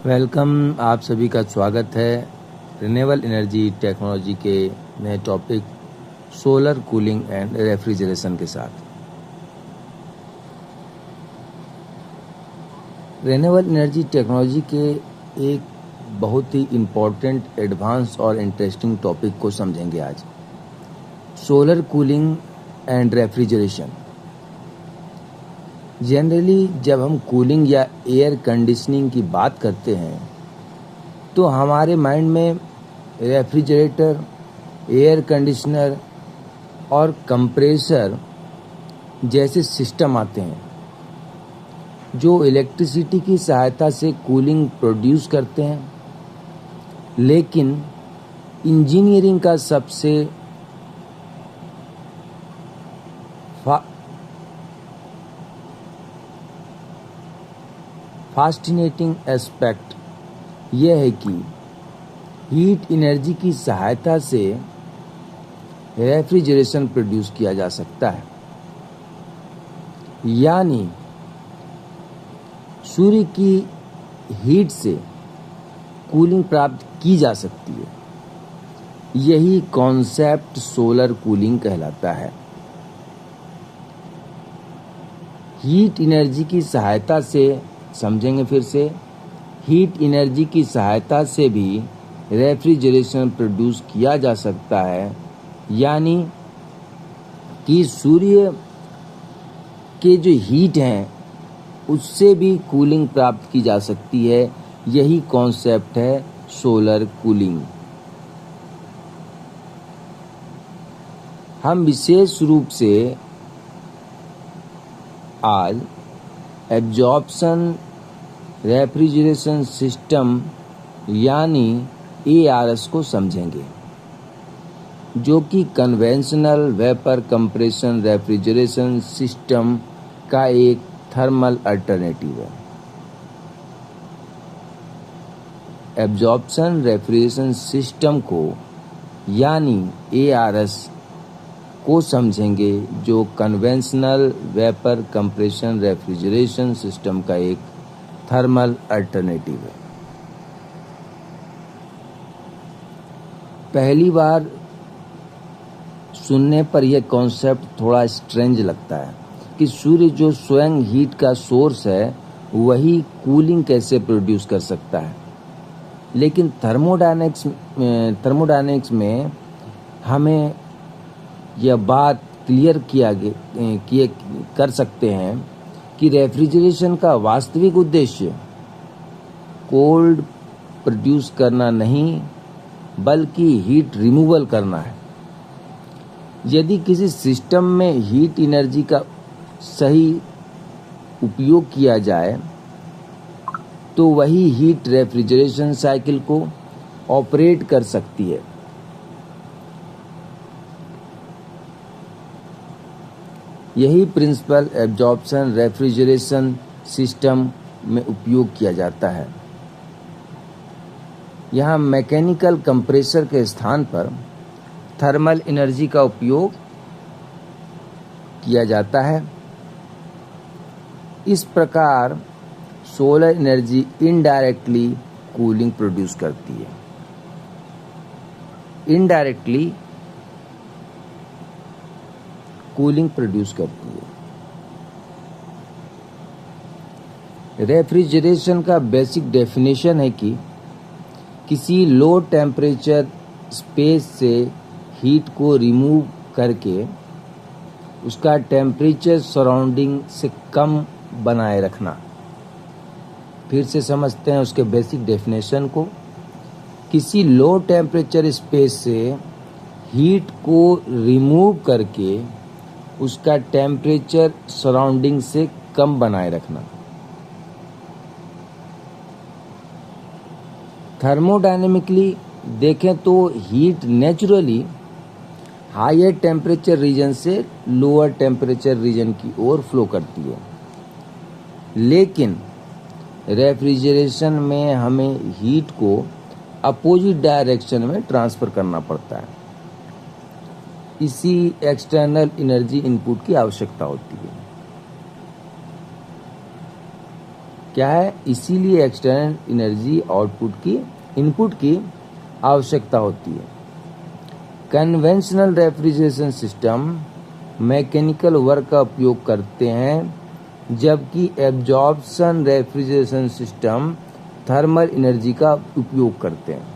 Welcome. आप सभी का स्वागत है रिन्यूएबल एनर्जी टेक्नोलॉजी के नए topic solar cooling and refrigeration के साथ। रिन्यूएबल एनर्जी टेक्नोलॉजी के एक बहुत ही इम्पोर्टेंट, एडवांस और इंटरेस्टिंग टॉपिक को समझेंगे आज, solar cooling and refrigeration. Generally जब हम कूलिंग या एयर कंडीशनिंग की बात करते हैं तो हमारे माइंड में रेफ्रिजरेटर, एयर कंडीशनर और कंप्रेसर जैसे सिस्टम आते हैं जो इलेक्ट्रिसिटी की सहायता से कूलिंग प्रोड्यूस करते हैं। लेकिन इंजीनियरिंग का सबसे फास्टिनेटिंग एस्पेक्ट यह है कि हीट एनर्जी की सहायता से रेफ्रिजरेशन प्रोड्यूस किया जा सकता है, यानी सूर्य की हीट से कूलिंग प्राप्त की जा सकती है। यही कॉन्सेप्ट सोलर कूलिंग कहलाता है। हीट एनर्जी की सहायता से, समझेंगे फिर से, हीट एनर्जी की सहायता से भी रेफ्रिजरेशन प्रोड्यूस किया जा सकता है, यानी कि सूर्य के जो हीट हैं उससे भी कूलिंग प्राप्त की जा सकती है। यही कॉन्सेप्ट है सोलर कूलिंग। हम विशेष रूप से आज एब्जॉर्प्शन रेफ्रिजरेशन सिस्टम यानी ARS को समझेंगे, जो कि conventional vapour compression refrigeration system का एक थर्मल अल्टरनेटिव है। एब्जॉर्प्शन रेफ्रिजरेशन सिस्टम को यानी ARS को समझेंगे, जो conventional vapour compression refrigeration system का एक थर्मल अल्टरनेटिव है। पहली बार सुनने पर यह कॉन्सेप्ट थोड़ा स्ट्रेंज लगता है कि सूर्य जो स्वयं हीट का सोर्स है वही कूलिंग कैसे प्रोड्यूस कर सकता है। लेकिन थर्मोडायनेमिक्स में हमें यह बात क्लियर कर सकते हैं कि रेफ्रिजरेशन का वास्तविक उद्देश्य कोल्ड प्रोड्यूस करना नहीं, बल्कि हीट रिमूवल करना है। यदि किसी सिस्टम में हीट एनर्जी का सही उपयोग किया जाए तो वही हीट रेफ्रिजरेशन साइकिल को ऑपरेट कर सकती है। यही प्रिंसिपल एब्जॉर्प्शन रेफ्रिजरेशन सिस्टम में उपयोग किया जाता है। यहाँ मैकेनिकल कंप्रेसर के स्थान पर थर्मल एनर्जी का उपयोग किया जाता है। इस प्रकार solar energy indirectly cooling produce करती है। इनडायरेक्टली कूलिंग प्रोड्यूस करती है। रेफ्रिजरेशन का बेसिक डेफिनेशन है कि किसी लो टेम्परेचर स्पेस से हीट को रिमूव करके उसका टेम्परेचर सराउंडिंग से कम बनाए रखना। फिर से समझते हैं उसके बेसिक डेफिनेशन को। किसी लो टेम्परेचर स्पेस से हीट को रिमूव करके उसका टेम्परेचर सराउंडिंग से कम बनाए रखना। थर्मोडायनेमिकली देखें तो heat naturally higher temperature region से लोअर टेम्परेचर रीजन की ओर फ्लो करती है। लेकिन रेफ्रिजरेशन में हमें हीट को अपोजिट डायरेक्शन में ट्रांसफ़र करना पड़ता है। इसी एक्सटर्नल एनर्जी इनपुट की आवश्यकता होती है। क्या है, इसीलिए एक्सटर्नल एनर्जी इनपुट की आवश्यकता होती है। Conventional refrigeration system mechanical work का उपयोग करते हैं, जबकि absorption refrigeration system thermal energy का उपयोग करते हैं।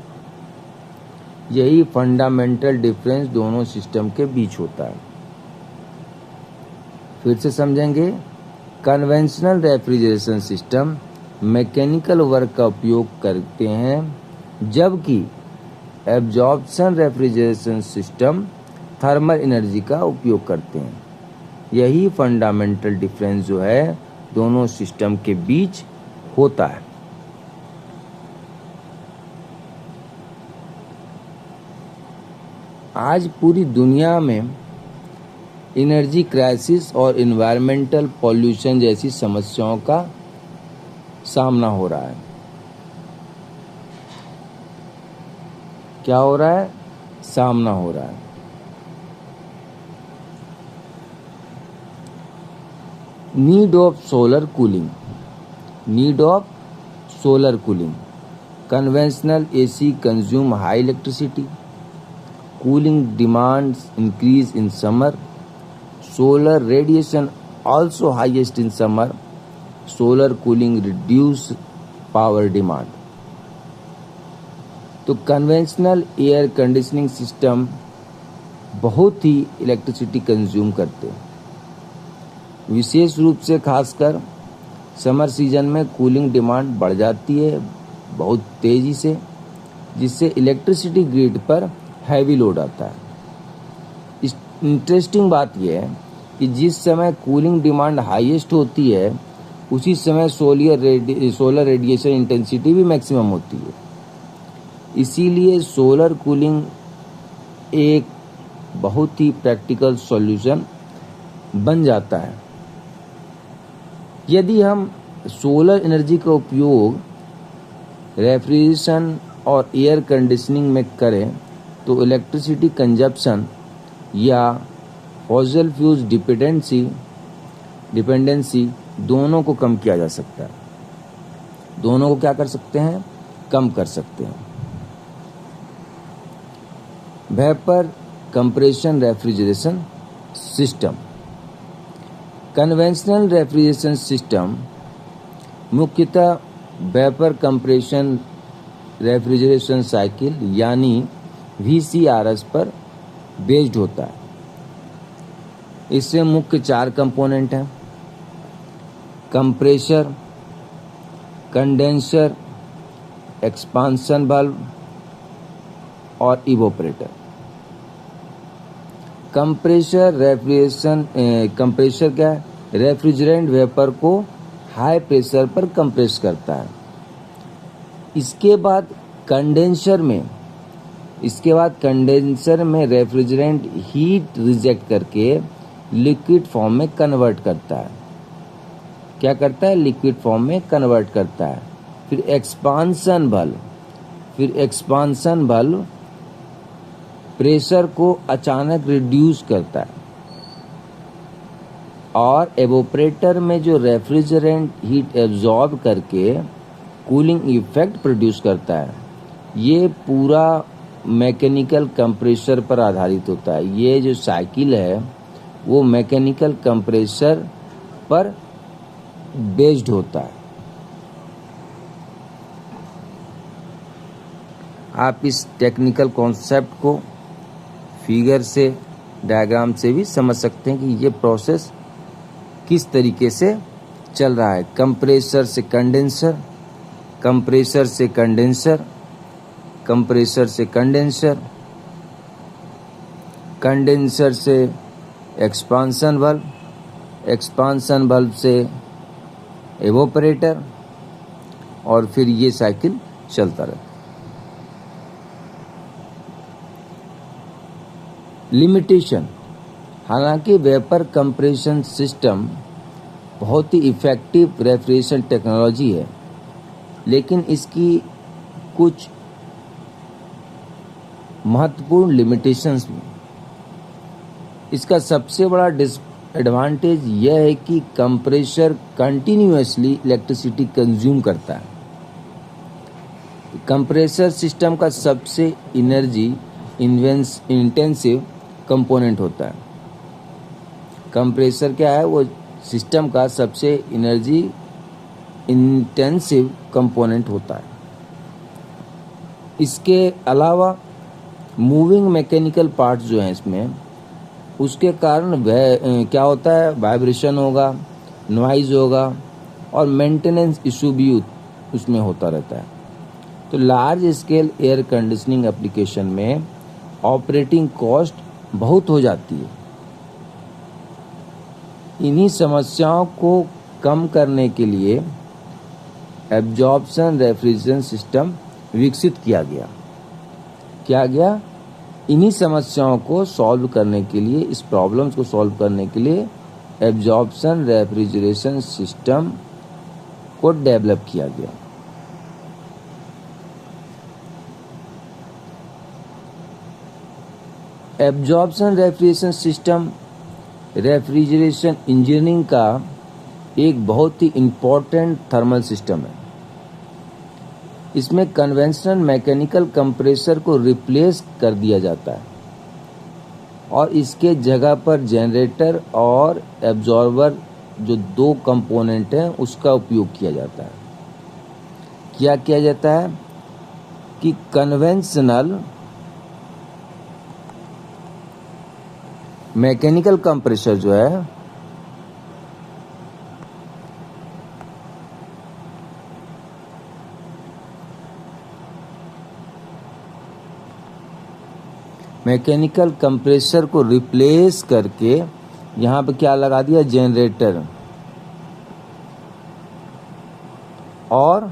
यही फंडामेंटल डिफरेंस दोनों सिस्टम के बीच होता है। फिर से समझेंगे। Conventional refrigeration system mechanical work का उपयोग करते हैं, जबकि absorption refrigeration system thermal energy का उपयोग करते हैं। यही फंडामेंटल डिफरेंस जो है दोनों सिस्टम के बीच होता है। आज पूरी दुनिया में एनर्जी क्राइसिस और एनवायरमेंटल पॉल्यूशन जैसी समस्याओं का सामना हो रहा है। क्या हो रहा है? सामना हो रहा है। Need of solar cooling. Conventional AC consume high electricity. Cooling demands increase in summer. Solar radiation also highest in summer. Solar cooling reduce power demand. तो कन्वेंशनल एयर कंडीशनिंग सिस्टम बहुत ही इलेक्ट्रिसिटी कंज्यूम करते हैं। विशेष रूप से खासकर summer season में cooling demand बढ़ जाती है बहुत तेज़ी से, जिससे इलेक्ट्रिसिटी ग्रिड पर हैवी लोड आता है। इंटरेस्टिंग बात यह है कि जिस समय कूलिंग डिमांड हाईएस्ट होती है, उसी समय सोलर रेडिएशन इंटेंसिटी भी मैक्सिमम होती है। इसीलिए सोलर कूलिंग एक बहुत ही प्रैक्टिकल सॉल्यूशन बन जाता है। यदि हम सोलर एनर्जी का उपयोग रेफ्रिजरेशन और एयर कंडीशनिंग में करें तो इलेक्ट्रिसिटी कंजप्शन या फॉसिल फ्यूल्स डिपेंडेंसी दोनों को कम किया जा सकता है। दोनों को क्या कर सकते हैं? कम कर सकते हैं। Vapour compression refrigeration system. Conventional refrigeration system मुख्यतः वेपर कंप्रेशन रेफ्रिजरेशन साइकिल यानी VCRS पर बेस्ड होता है। इससे मुख्य 4 कंपोनेंट हैं: कंप्रेसर, कंडेंसर, एक्सपांशन वाल्व और इवोपरेटर। कंप्रेसर क्या है? रेफ्रिजरेंट वेपर को हाई प्रेशर पर कंप्रेस करता है। इसके बाद कंडेंसर में रेफ्रिजरेंट हीट रिजेक्ट करके लिक्विड फॉर्म में कन्वर्ट करता है। क्या करता है? लिक्विड फॉर्म में कन्वर्ट करता है। फिर एक्सपांशन वाल्व प्रेशर को अचानक रिड्यूस करता है। और एवोपरेटर में जो रेफ्रिजरेंट हीट एब्जॉर्ब करके कूलिंग इफेक्ट प्रोड्यूस करता है। ये पूरा मैकेनिकल कंप्रेसर पर आधारित होता है। ये जो साइकिल है वो मैकेनिकल कंप्रेसर पर बेस्ड होता है। आप इस टेक्निकल कॉन्सेप्ट को फिगर से, डायग्राम से भी समझ सकते हैं कि ये प्रोसेस किस तरीके से चल रहा है। कंप्रेसर से कंडेंसर, कंप्रेसर से कंडेंसर, कंप्रेसर से कंडेंसर, कंडेंसर से एक्सपांशन वाल्व, एक्सपांशन वाल्व से एवोपरेटर, और फिर ये साइकिल चलता रहता है। लिमिटेशन। हालांकि वेपर कंप्रेशन सिस्टम बहुत ही इफ़ेक्टिव रेफ्रिजरेशन टेक्नोलॉजी है, लेकिन इसकी कुछ महत्वपूर्ण लिमिटेशंस भी। इसका सबसे बड़ा एडवांटेज यह है कि कंप्रेसर कंटिन्यूअसली इलेक्ट्रिसिटी कंज्यूम करता है। कंप्रेसर सिस्टम का सबसे एनर्जी इंटेंसिव कंपोनेंट होता है। कंप्रेसर क्या है? वो सिस्टम का सबसे एनर्जी इंटेंसिव कंपोनेंट होता है। इसके अलावा मूविंग मैकेनिकल पार्ट्स जो हैं इसमें, उसके कारण वह क्या होता है, वाइब्रेशन होगा, नॉइज़ होगा और मेंटेनेंस इशू भी उसमें होता रहता है। तो large scale air conditioning application में ऑपरेटिंग कॉस्ट बहुत हो जाती है। इन्हीं समस्याओं को कम करने के लिए एब्जॉर्प्शन रेफ्रिजरेशन सिस्टम विकसित किया गया। इन्हीं समस्याओं को सॉल्व करने के लिए, इस प्रॉब्लम्स को सॉल्व करने के लिए एब्जॉर्प्शन रेफ्रिजरेशन सिस्टम को डेवलप किया गया। Absorption refrigeration system refrigeration engineering का एक बहुत ही इम्पोर्टेंट थर्मल सिस्टम है। इसमें कन्वेंशनल मैकेनिकल कंप्रेसर को रिप्लेस कर दिया जाता है और इसके जगह पर जनरेटर और एब्जॉर्बर जो दो कंपोनेंट हैं उसका उपयोग किया जाता है। क्या किया जाता है कि कन्वेंशनल मैकेनिकल कंप्रेसर जो है मैकेनिकल कंप्रेसर को रिप्लेस करके यहाँ पे क्या लगा दिया, जनरेटर और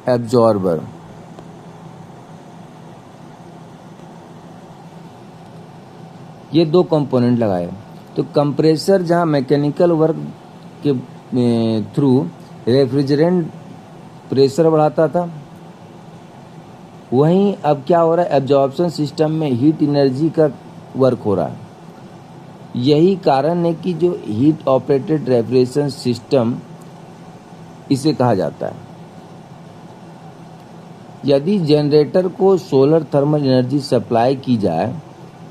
एब्जॉर्बर। ये दो कंपोनेंट लगाए। तो कंप्रेसर जहाँ मैकेनिकल वर्क के थ्रू रेफ्रिजरेंट प्रेशर बढ़ाता था, वहीं अब क्या हो रहा है, एब्जॉर्प्शन सिस्टम में हीट एनर्जी का वर्क हो रहा है। यही कारण है कि जो हीट ऑपरेटेड रेफ्रिजरेशन सिस्टम इसे कहा जाता है। यदि जनरेटर को सोलर थर्मल एनर्जी सप्लाई की जाए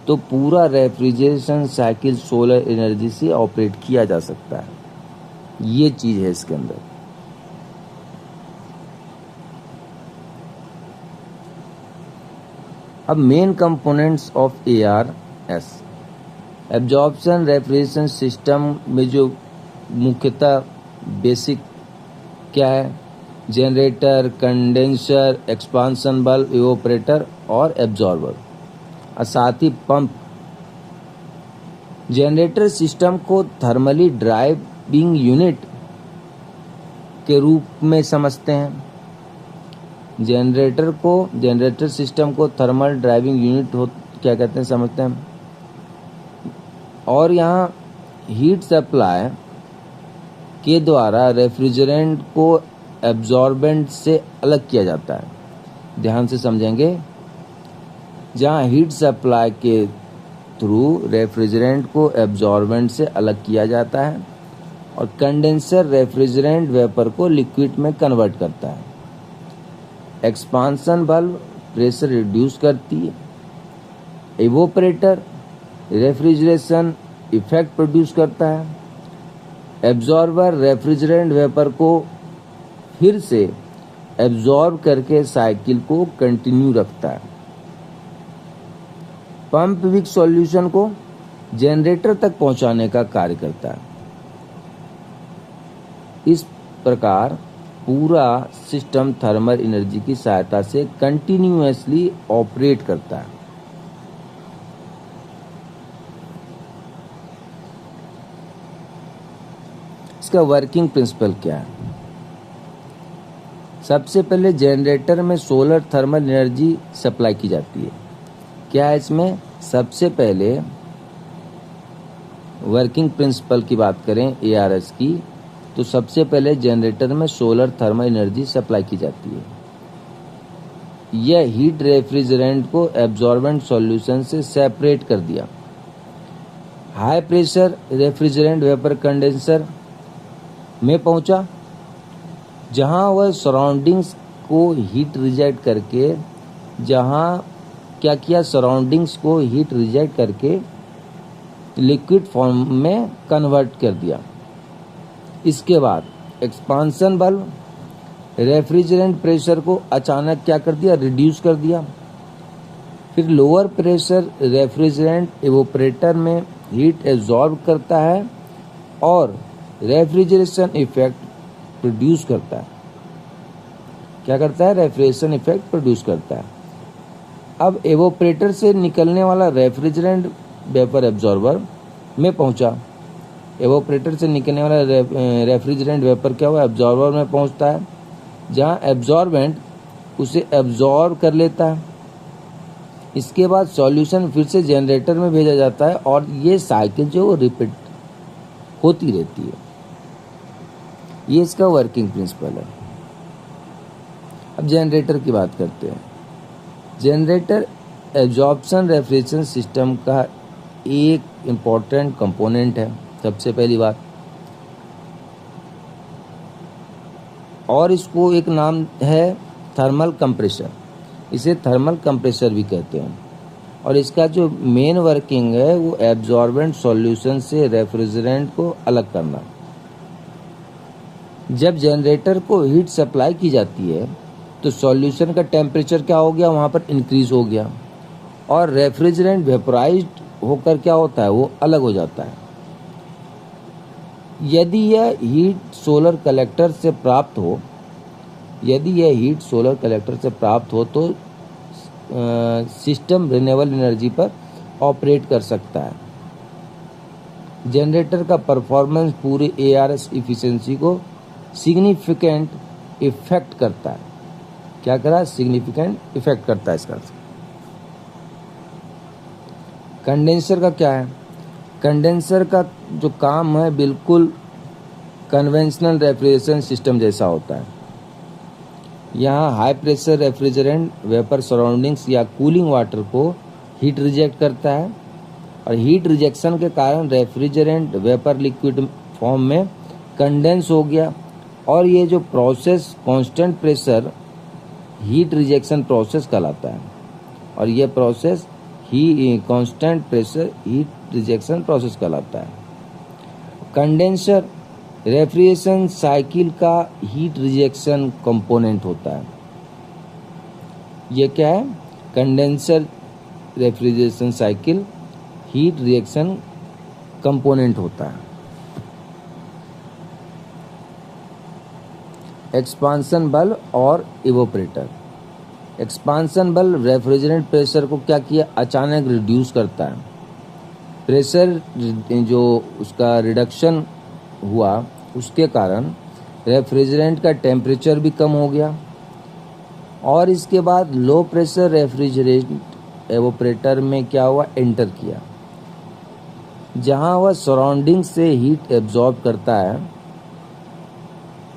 तो पूरा रेफ्रिजरेशन साइकिल सोलर एनर्जी से ऑपरेट किया जा सकता है। ये चीज है इसके अंदर। अब main components of ARS, absorption refrigeration system में जो मुख्यतः बेसिक क्या है, generator, condenser, expansion bulb, evaporator और एब्जॉर्बर और साथ ही पंप। जनरेटर सिस्टम को थर्मली ड्राइविंग यूनिट के रूप में समझते हैं। जनरेटर सिस्टम को थर्मल ड्राइविंग यूनिट क्या कहते हैं, समझते हैं। और यहाँ हीट सप्लाई के द्वारा रेफ्रिजरेंट को एब्जॉर्बेंट से अलग किया जाता है। ध्यान से समझेंगे, जहाँ हीट सप्लाई के थ्रू रेफ्रिजरेंट को एब्जॉर्बेंट से अलग किया जाता है और कंडेंसर रेफ्रिजरेंट वेपर को लिक्विड में कन्वर्ट करता है। एक्सपांशन बल्ब प्रेशर रिड्यूस करती है। इवोपरेटर रेफ्रिजरेशन इफेक्ट प्रोड्यूस करता है। एब्जॉर्बर रेफ्रिजरेंट वेपर को फिर से एब्जॉर्ब करके साइकिल को कंटिन्यू रखता है। पंप विक सॉल्यूशन को जनरेटर तक पहुंचाने का कार्य करता है। इस प्रकार पूरा सिस्टम थर्मल एनर्जी की सहायता से कंटिन्यूअसली ऑपरेट करता है। इसका वर्किंग प्रिंसिपल क्या है? सबसे पहले जनरेटर में सोलर थर्मल एनर्जी सप्लाई की जाती है। क्या है इसमें? सबसे पहले वर्किंग प्रिंसिपल की बात करें ARS की, तो सबसे पहले जनरेटर में सोलर थर्मल एनर्जी सप्लाई की जाती है। यह हीट रेफ्रिजरेंट को एब्जॉर्बेंट सॉल्यूशन से सेपरेट कर दिया high pressure refrigerant vapour condenser में पहुंचा, जहां वह सराउंडिंग्स को हीट रिजेक्ट करके सराउंडिंग्स को हीट रिजेक्ट करके लिक्विड फॉर्म में कन्वर्ट कर दिया। इसके बाद एक्सपांशन वाल्व रेफ्रिजरेंट प्रेशर को अचानक क्या कर दिया, रिड्यूस कर दिया। फिर लोअर प्रेशर रेफ्रिजरेंट एवोपरेटर में हीट एब्जॉर्ब करता है और रेफ्रिजरेशन इफेक्ट प्रोड्यूस करता है। क्या करता है, रेफ्रिजरेशन इफेक्ट प्रोड्यूस करता है। अब एवोपरेटर से निकलने वाला रेफ्रिजरेंट वेपर एब्जॉर्बर में पहुंचा। एवोपरेटर से निकलने वाला रेफ्रिजरेंट वेपर क्या हुआ, एब्जॉर्बर में पहुंचता है, जहां एब्जॉर्बेंट उसे एब्जॉर्ब कर लेता है। इसके बाद सॉल्यूशन फिर से जनरेटर में भेजा जाता है और ये साइकिल जो वो रिपीट होती रहती है। ये इसका वर्किंग प्रिंसिपल है। अब जनरेटर की बात करते हैं। जनरेटर एब्जॉर्प्शन रेफ्रिजरेशन सिस्टम का एक इम्पॉर्टेंट कंपोनेंट है, सबसे पहली बात। और इसको एक नाम है थर्मल कंप्रेसर, इसे थर्मल कंप्रेसर भी कहते हैं। और इसका जो मेन वर्किंग है वो एब्जॉर्बेंट सॉल्यूशन से रेफ्रिजरेंट को अलग करना। जब जनरेटर को हीट सप्लाई की जाती है तो सॉल्यूशन का टेम्परेचर क्या हो गया, वहाँ पर इंक्रीज हो गया और रेफ्रिजरेंट वेपोराइज्ड होकर क्या होता है, वो अलग हो जाता है। यदि यह हीट सोलर कलेक्टर से प्राप्त हो तो सिस्टम रिन्यूएबल एनर्जी पर ऑपरेट कर सकता है। जनरेटर का परफॉर्मेंस पूरे ARS इफिशिएंसी को सिग्निफिकेंट इफेक्ट करता है। क्या करा, सिग्निफिकेंट इफेक्ट करता है इसका। कंडेंसर का क्या है, कंडेंसर का जो काम है बिल्कुल कन्वेंशनल रेफ्रिजरेशन सिस्टम जैसा होता है। यहाँ high pressure refrigerant vapour surroundings या कूलिंग वाटर को हीट रिजेक्ट करता है और हीट रिजेक्शन के कारण रेफ्रिजरेंट वेपर लिक्विड फॉर्म में कंडेंस हो गया और ये जो process constant pressure heat rejection process कहलाता है। और ये प्रोसेस ही constant pressure heat rejection process कहलाता है। कंडेंसर रेफ्रिजरेशन साइकिल का हीट रिजेक्शन कंपोनेंट होता है। ये क्या है, condenser refrigeration cycle heat reaction component होता है। एक्सपांशन बल्ब और evaporator. Expansion bulb refrigerant pressure को क्या किया, अचानक रिड्यूस करता है। प्रेशर जो उसका रिडक्शन हुआ उसके कारण रेफ्रिजरेंट का टेम्परेचर भी कम हो गया और इसके बाद लो प्रेशर रेफ्रिजरेंट एवोपरेटर में क्या हुआ, एंटर किया, जहां वह सराउंडिंग से हीट एब्जॉर्ब करता है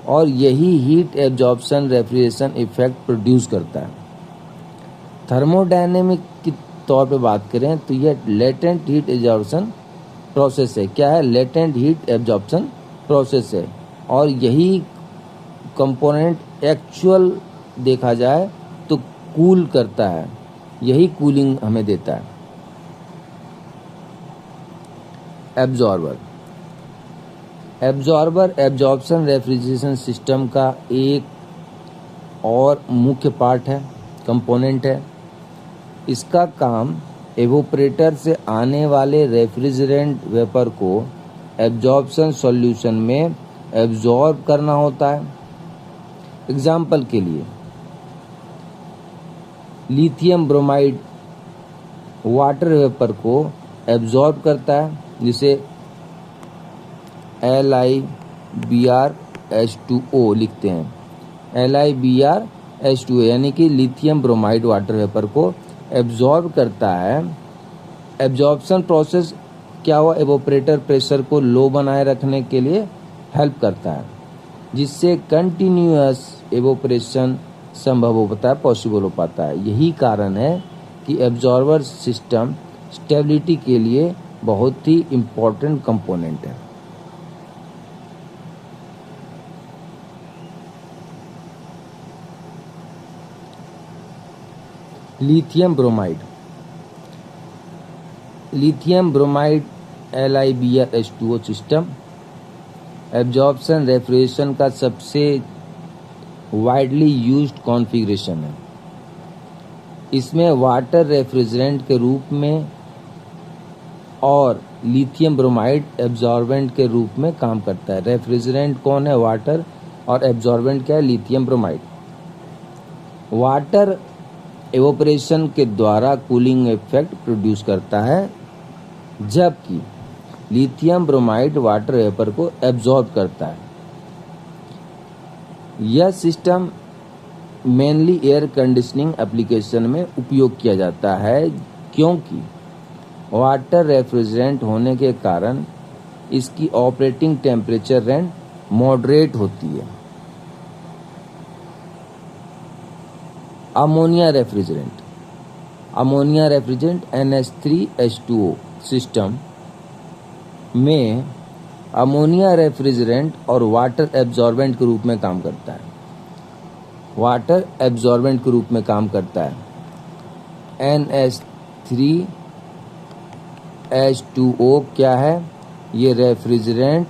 और यही heat absorption refrigeration effect produce करता है। थर्मोडायनेमिक के तौर पे बात करें तो यह लेटेंट हीट एब्जॉर्प्शन प्रोसेस है। क्या है, लेटेंट हीट एब्जॉर्प्शन प्रोसेस है और यही कंपोनेंट एक्चुअल देखा जाए तो कूल करता है, यही कूलिंग हमें देता है। एब्जॉर्बर एब्जॉर्प्शन रेफ्रिजरेशन सिस्टम का एक और मुख्य पार्ट है, कंपोनेंट है। इसका काम एवोपरेटर से आने वाले रेफ्रिजरेंट वेपर को एब्जॉर्प्शन सॉल्यूशन में एब्जॉर्ब करना होता है। एग्जाम्पल के लिए लिथियम ब्रोमाइड वाटर वेपर को एब्जॉर्ब करता है, जिसे LiBrH2O लिखते हैं। LiBrH2O यानी कि लिथियम ब्रोमाइड वाटर वेपर को एब्जॉर्ब करता है। एब्जॉर्प्शन प्रोसेस क्या हुआ, एवोपरेटर प्रेशर को लो बनाए रखने के लिए हेल्प करता है, जिससे कंटिन्यूअस एवोपरेशन संभव हो पाता है, पॉसिबल हो पाता है। यही कारण है कि एब्जॉर्बर सिस्टम स्टेबिलिटी के लिए बहुत ही इम्पोर्टेंट कंपोनेंट है। Lithium bromide, lithium bromide LiBr-H2O system absorption refrigeration का सबसे वाइडली यूज्ड कॉन्फ़िगरेशन है। इसमें वाटर रेफ्रिजरेंट के रूप में और लिथियम ब्रोमाइड एब्जॉर्बेंट के रूप में काम करता है। रेफ्रिजरेंट कौन है? वाटर, और एब्जॉर्बेंट क्या है? Lithium bromide. वाटर एवोपरेशन के द्वारा कूलिंग इफेक्ट प्रोड्यूस करता है, जबकि लिथियम ब्रोमाइड वाटर वेपर को एब्जॉर्ब करता है। यह system mainly air conditioning application में उपयोग किया जाता है, क्योंकि वाटर रेफ्रिजरेंट होने के कारण इसकी ऑपरेटिंग टेम्परेचर रेंज मॉडरेट होती है। Ammonia refrigerant, ammonia refrigerant NH3H2O system में अमोनिया रेफ्रिजरेंट और वाटर एब्जॉर्बेंट के रूप में काम करता है। वाटर एब्जॉर्बेंट के रूप में काम करता है। NH3H2O क्या है? ये रेफ्रिजरेंट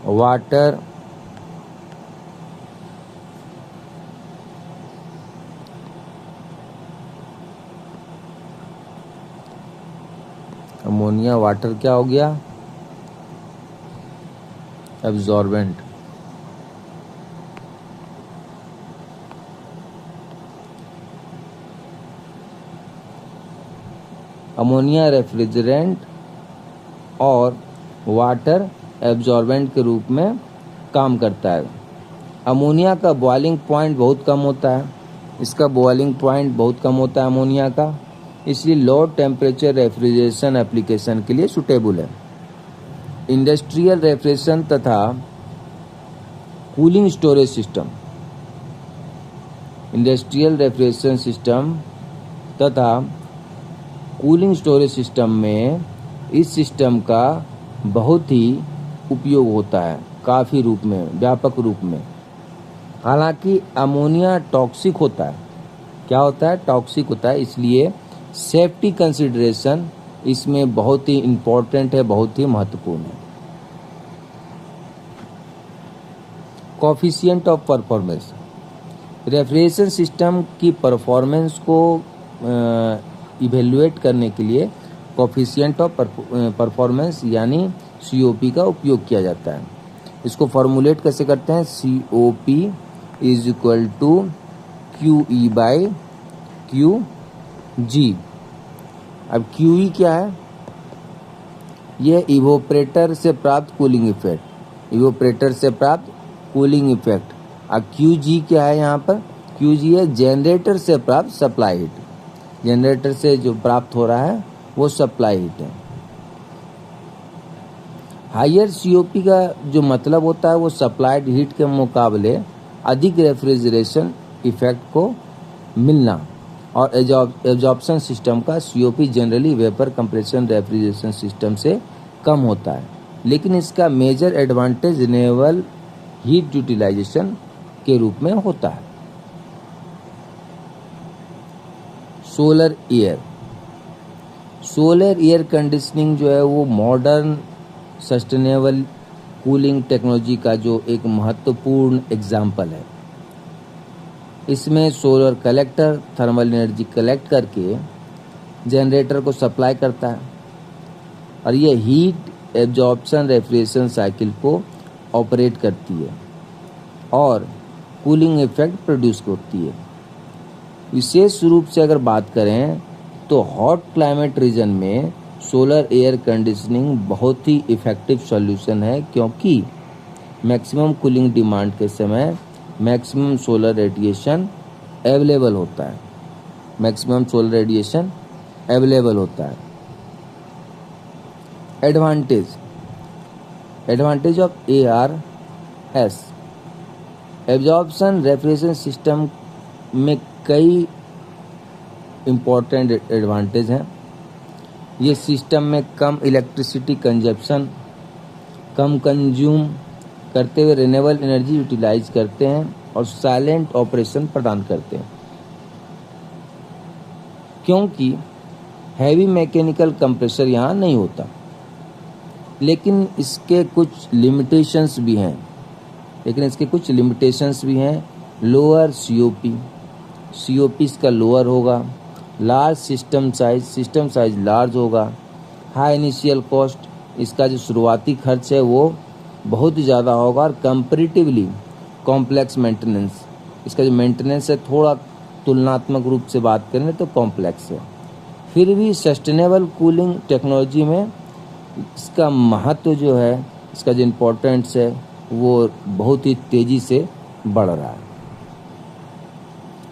वाटर अमोनिया वाटर क्या हो गया? एब्जॉर्बेंट। अमोनिया रेफ्रिजरेंट और वाटर एब्जॉर्बेंट के रूप में काम करता है। अमोनिया का बॉइलिंग पॉइंट बहुत कम होता है, इसका बॉइलिंग पॉइंट बहुत कम होता है अमोनिया का, इसलिए लो टेम्परेचर रेफ्रिजरेशन एप्लीकेशन के लिए सूटेबल है। इंडस्ट्रियल रेफ्रिजरेशन तथा cooling storage system, industrial refrigeration system तथा कूलिंग स्टोरेज सिस्टम में इस सिस्टम का बहुत ही उपयोग होता है, काफ़ी रूप में, व्यापक रूप में। हालांकि अमोनिया टॉक्सिक होता है। क्या होता है? टॉक्सिक होता है, इसलिए सेफ्टी कंसिडरेशन इसमें बहुत ही इम्पोर्टेंट है, बहुत ही महत्वपूर्ण है। Coefficient of performance, refrigeration system की परफॉर्मेंस को इवेल्युएट करने के लिए कोफिशिएंट ऑफ परफॉर्मेंस यानी COP का उपयोग किया जाता है। इसको फॉर्मुलेट कैसे करते हैं? COP is equal to QE/QG। अब QE क्या है? यह इवोपरेटर से प्राप्त कूलिंग इफेक्ट, इवोपरेटर से प्राप्त कूलिंग इफेक्ट। अब QG क्या है? यहाँ पर QG है जनरेटर से प्राप्त सप्लाई हीट, जनरेटर से जो प्राप्त हो रहा है वो सप्लाई हीट है। हायर COP का जो मतलब होता है वो सप्लाइड हीट के मुकाबले अधिक रेफ्रिजरेशन इफेक्ट को मिलना, और एब्जॉर्प्शन सिस्टम का COP generally vapour compression refrigeration system से कम होता है, लेकिन इसका major advantage renewable heat utilisation के रूप में होता है। Solar air, solar air conditioning जो है वो मॉडर्न सस्टेनेबल कूलिंग टेक्नोलॉजी का जो एक महत्वपूर्ण एग्जाम्पल है। इसमें solar collector thermal energy collect करके जनरेटर को सप्लाई करता है, और ये हीट एब्जॉर्प्शन रेफ्रिजरेशन साइकिल को ऑपरेट करती है और कूलिंग इफेक्ट प्रोड्यूस करती है। विशेष रूप से अगर बात करें तो हॉट क्लाइमेट रीजन में सोलर एयर कंडीशनिंग बहुत ही इफ़ेक्टिव सॉल्यूशन है, क्योंकि मैक्सिमम कूलिंग डिमांड के समय मैक्सिमम सोलर रेडिएशन अवेलेबल होता है, मैक्सिमम सोलर रेडिएशन अवेलेबल होता है। Advantage of ARS, absorption refrigeration system में कई इम्पोर्टेंट एडवांटेज हैं। ये सिस्टम में कम इलेक्ट्रिसिटी कंजप्शन, कम कंज्यूम करते हुए रिन्यूएबल एनर्जी यूटिलाइज करते हैं और साइलेंट ऑपरेशन प्रदान करते हैं। क्योंकि हैवी मैकेनिकल कंप्रेसर यहाँ नहीं होता। लेकिन इसके कुछ लिमिटेशंस भी हैं। लोअर COP इसका लोअर होगा। लार्ज सिस्टम साइज लार्ज होगा। हाई इनिशियल कॉस्ट, इसका जो शुरुआती खर्च है वो बहुत ज़्यादा होगा। और कंपैरेटिवली कॉम्प्लेक्स मेंटेनेंस, इसका जो मेंटेनेंस है थोड़ा तुलनात्मक रूप से बात करें तो कॉम्प्लेक्स है। फिर भी सस्टेनेबल कूलिंग टेक्नोलॉजी में इसका महत्व जो है, इसका जो इम्पोर्टेंस है वो बहुत ही तेज़ी से बढ़ रहा है।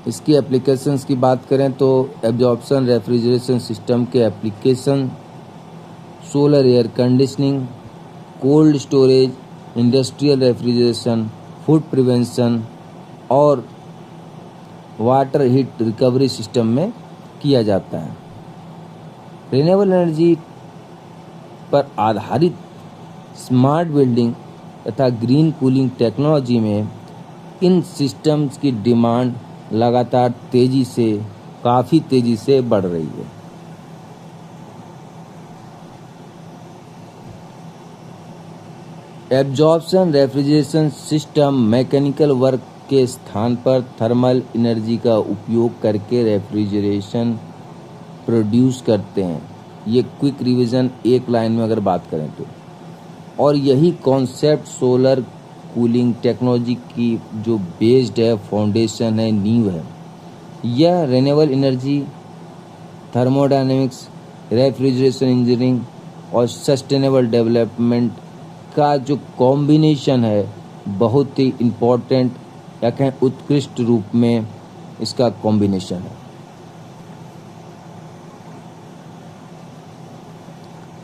इसकी एप्लीकेशंस की बात करें तो एब्जॉर्प्शन रेफ्रिजरेशन सिस्टम के application solar air conditioning, cold storage, industrial refrigeration, food prevention और वाटर हीट रिकवरी सिस्टम में किया जाता है। रिन्यूएबल एनर्जी पर आधारित स्मार्ट बिल्डिंग तथा ग्रीन कूलिंग टेक्नोलॉजी में इन सिस्टम्स की डिमांड लगातार काफ़ी तेज़ी से बढ़ रही है। Absorption refrigeration system mechanical work के स्थान पर थर्मल एनर्जी का उपयोग करके रेफ्रिजरेशन प्रोड्यूस करते हैं। ये क्विक रिवीजन एक लाइन में अगर बात करें तो, और यही कॉन्सेप्ट सोलर कूलिंग टेक्नोलॉजी की जो बेस्ड है, फाउंडेशन है, नींव है। यह renewable energy, thermodynamics, refrigeration engineering और सस्टेनेबल डेवलपमेंट का जो कॉम्बिनेशन है बहुत ही इम्पोर्टेंट या कहें उत्कृष्ट रूप में इसका कॉम्बिनेशन है।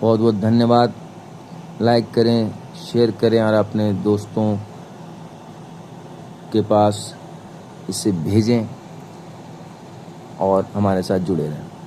बहुत बहुत धन्यवाद। लाइक करें, शेयर करें और अपने दोस्तों के पास इसे भेजें और हमारे साथ जुड़े रहें।